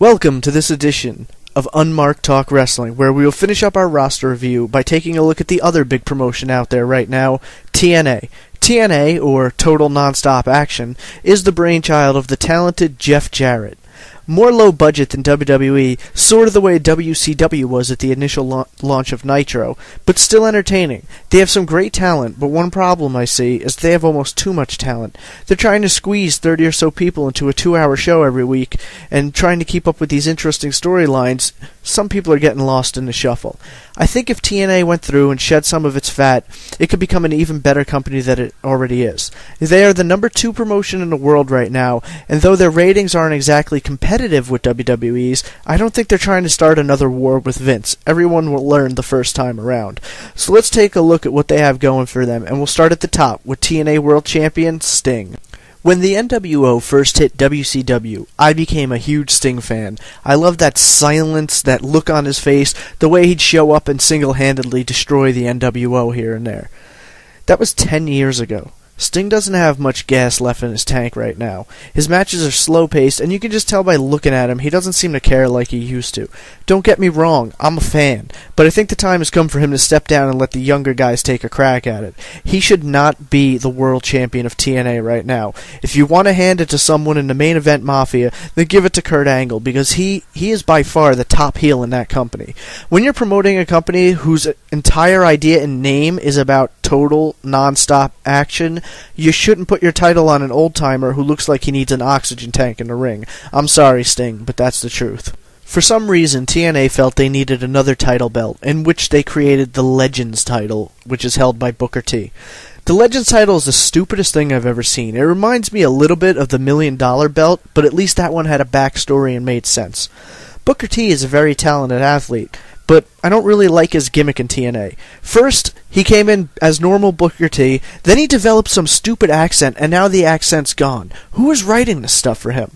Welcome to this edition of Unmarked Talk Wrestling, where we will finish up our roster review by taking a look at the other big promotion out there right now, TNA. TNA, or Total Nonstop Action, is the brainchild of the talented Jeff Jarrett. More low budget than WWE, sort of the way WCW was at the initial launch of Nitro, but still entertaining. They have some great talent, but one problem I see is they have almost too much talent. They're trying to squeeze 30 or so people into a 2-hour show every week, and trying to keep up with these interesting storylines. Some people are getting lost in the shuffle. I think if TNA went through and shed some of its fat, it could become an even better company than it already is. They are the number 2 promotion in the world right now, and though their ratings aren't exactly competitive with WWE's, I don't think they're trying to start another war with Vince. Everyone will learn the first time around. So let's take a look at what they have going for them, and we'll start at the top with TNA World Champion Sting. When the NWO first hit WCW, I became a huge Sting fan. I loved that silence, that look on his face, the way he'd show up and single-handedly destroy the NWO here and there. That was 10 years ago. Sting doesn't have much gas left in his tank right now. His matches are slow-paced, and you can just tell by looking at him he doesn't seem to care like he used to. Don't get me wrong, I'm a fan, but I think the time has come for him to step down and let the younger guys take a crack at it. He should not be the world champion of TNA right now. If you want to hand it to someone in the main event Mafia, then give it to Kurt Angle, because he is by far the top heel in that company. When you're promoting a company whose entire idea and name is about total, non-stop action, you shouldn't put your title on an old-timer who looks like he needs an oxygen tank in the ring. I'm sorry, Sting, but that's the truth. For some reason, TNA felt they needed another title belt, in which they created the Legends title, which is held by Booker T. The Legends title is the stupidest thing I've ever seen. It reminds me a little bit of the $1 Million belt, but at least that one had a backstory and made sense. Booker T is a very talented athlete, but I don't really like his gimmick in TNA. First, he came in as normal Booker T, then he developed some stupid accent, and now the accent's gone. Who is writing this stuff for him?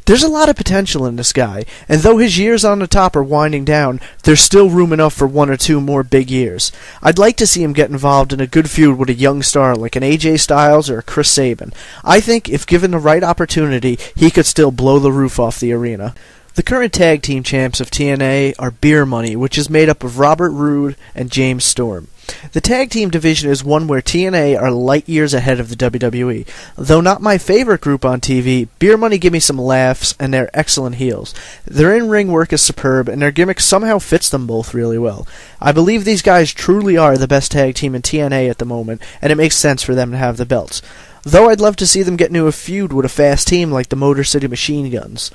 There's a lot of potential in this guy, and though his years on the top are winding down, there's still room enough for 1 or 2 more big years. I'd like to see him get involved in a good feud with a young star like an AJ Styles or a Chris Sabin. I think if given the right opportunity, he could still blow the roof off the arena. The current tag team champs of TNA are Beer Money, which is made up of Robert Roode and James Storm. The tag team division is one where TNA are light years ahead of the WWE. Though not my favorite group on TV, Beer Money give me some laughs, and they're excellent heels. Their in-ring work is superb, and their gimmick somehow fits them both really well. I believe these guys truly are the best tag team in TNA at the moment, and it makes sense for them to have the belts. Though I'd love to see them get into a feud with a fast team like the Motor City Machine Guns.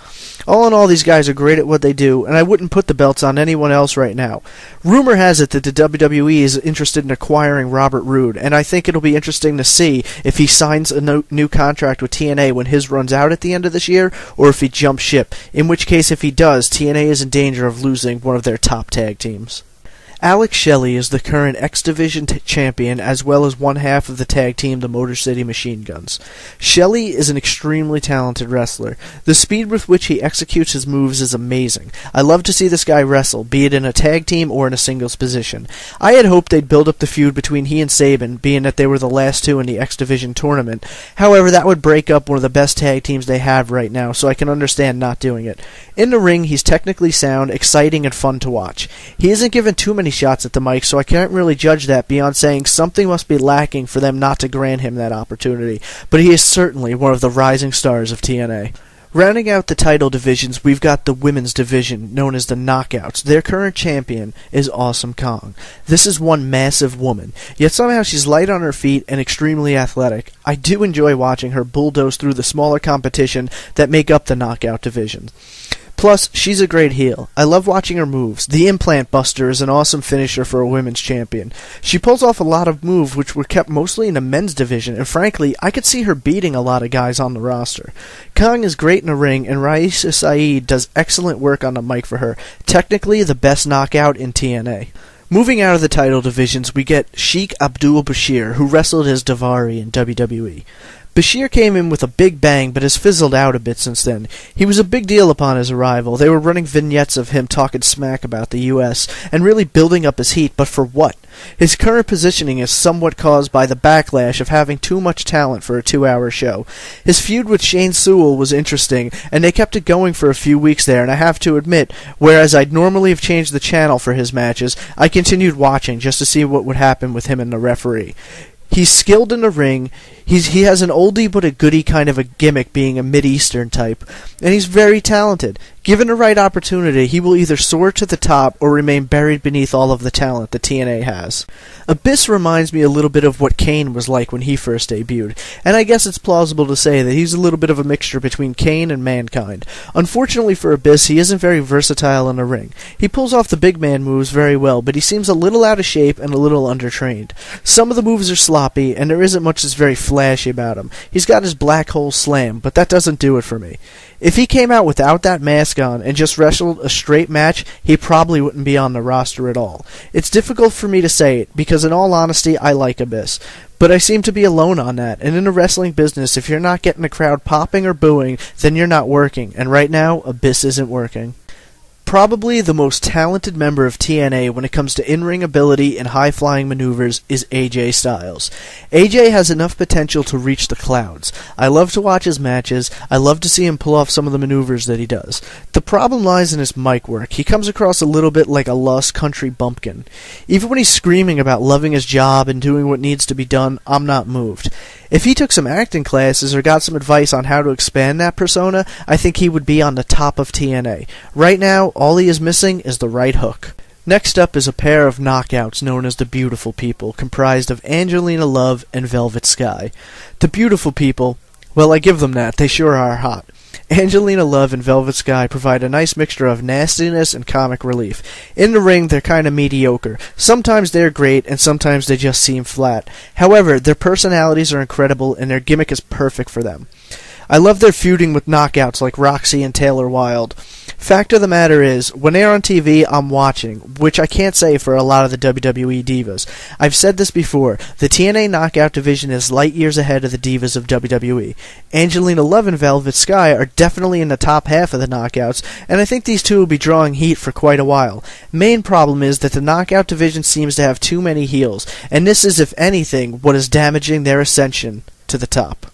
All in all, these guys are great at what they do, and I wouldn't put the belts on anyone else right now. Rumor has it that the WWE is interested in acquiring Robert Roode, and I think it'll be interesting to see if he signs a new contract with TNA when his runs out at the end of this year, or if he jumps ship, in which case if he does, TNA is in danger of losing one of their top tag teams. Alex Shelley is the current X Division champion, as well as one half of the tag team, the Motor City Machine Guns. Shelley is an extremely talented wrestler. The speed with which he executes his moves is amazing. I love to see this guy wrestle, be it in a tag team or in a singles position. I had hoped they'd build up the feud between he and Sabin, being that they were the last 2 in the X Division tournament. However, that would break up one of the best tag teams they have right now, so I can understand not doing it. In the ring, he's technically sound, exciting, and fun to watch. He isn't given too many shots at the mic, so I can't really judge that beyond saying something must be lacking for them not to grant him that opportunity, but he is certainly one of the rising stars of TNA. Rounding out the title divisions, we've got the women's division, known as the Knockouts. Their current champion is Awesome Kong. This is one massive woman, yet somehow she's light on her feet and extremely athletic. I do enjoy watching her bulldoze through the smaller competition that make up the Knockout division. Plus, she's a great heel. I love watching her moves. The Implant Buster is an awesome finisher for a women's champion. She pulls off a lot of moves which were kept mostly in the men's division, and frankly, I could see her beating a lot of guys on the roster. Kong is great in the ring, and Raisa Saeed does excellent work on the mic for her. Technically, the best knockout in TNA. Moving out of the title divisions, we get Sheikh Abdul Bashir, who wrestled as Daivari in WWE. Bashir came in with a big bang, but has fizzled out a bit since then. He was a big deal upon his arrival. They were running vignettes of him talking smack about the U.S., and really building up his heat, but for what? His current positioning is somewhat caused by the backlash of having too much talent for a 2-hour show. His feud with Shane Sewell was interesting, and they kept it going for a few weeks there, and I have to admit, whereas I'd normally have changed the channel for his matches, I continued watching just to see what would happen with him and the referee. He's skilled in the ring. He has an oldie but a goodie kind of a gimmick, being a Mid-Eastern type, and he's very talented. Given the right opportunity, he will either soar to the top or remain buried beneath all of the talent that TNA has. Abyss reminds me a little bit of what Kane was like when he first debuted, and I guess it's plausible to say that he's a little bit of a mixture between Kane and Mankind. Unfortunately for Abyss, he isn't very versatile in the ring. He pulls off the big man moves very well, but he seems a little out of shape and a little undertrained. Some of the moves are sloppy, and there isn't much that's very flashy about him. He's got his black hole slam, but that doesn't do it for me. If he came out without that mask on and just wrestled a straight match, he probably wouldn't be on the roster at all. It's difficult for me to say it, because in all honesty, I like Abyss. But I seem to be alone on that, and in the wrestling business, if you're not getting the crowd popping or booing, then you're not working, and right now, Abyss isn't working. Probably the most talented member of TNA when it comes to in-ring ability and high-flying maneuvers is AJ Styles. AJ has enough potential to reach the clouds. I love to watch his matches. I love to see him pull off some of the maneuvers that he does. The problem lies in his mic work. He comes across a little bit like a lost country bumpkin. Even when he's screaming about loving his job and doing what needs to be done, I'm not moved. If he took some acting classes or got some advice on how to expand that persona, I think he would be on the top of TNA. Right now, all he is missing is the right hook. Next up is a pair of knockouts known as the Beautiful People, comprised of Angelina Love and Velvet Sky. The Beautiful People, well, I give them that, they sure are hot. Angelina Love and Velvet Sky provide a nice mixture of nastiness and comic relief. In the ring, they're kind of mediocre. Sometimes they're great, and sometimes they just seem flat. However, their personalities are incredible, and their gimmick is perfect for them. I love their feuding with knockouts like Roxy and Taylor Wilde. Fact of the matter is, when they're on TV, I'm watching, which I can't say for a lot of the WWE divas. I've said this before, the TNA Knockout division is light years ahead of the divas of WWE. Angelina Love and Velvet Sky are definitely in the top half of the Knockouts, and I think these two will be drawing heat for quite a while. Main problem is that the Knockout division seems to have too many heels, and this is, if anything, what is damaging their ascension to the top.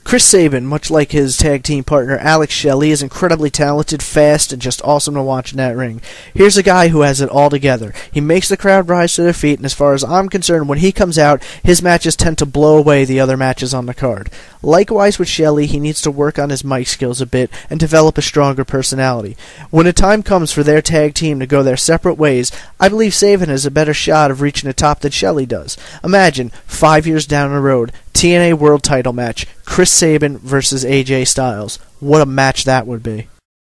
Chris Sabin, much like his tag team partner Alex Shelley, is incredibly talented, fast, and just awesome to watch in that ring. Here's a guy who has it all together. He makes the crowd rise to their feet, and as far as I'm concerned, when he comes out, his matches tend to blow away the other matches on the card. Likewise with Shelley, he needs to work on his mic skills a bit and develop a stronger personality. When the time comes for their tag team to go their separate ways, I believe Sabin has a better shot of reaching the top than Shelley does. Imagine, 5 years down the road, TNA World Title match, Chris Sabin versus AJ Styles. What a match that would be.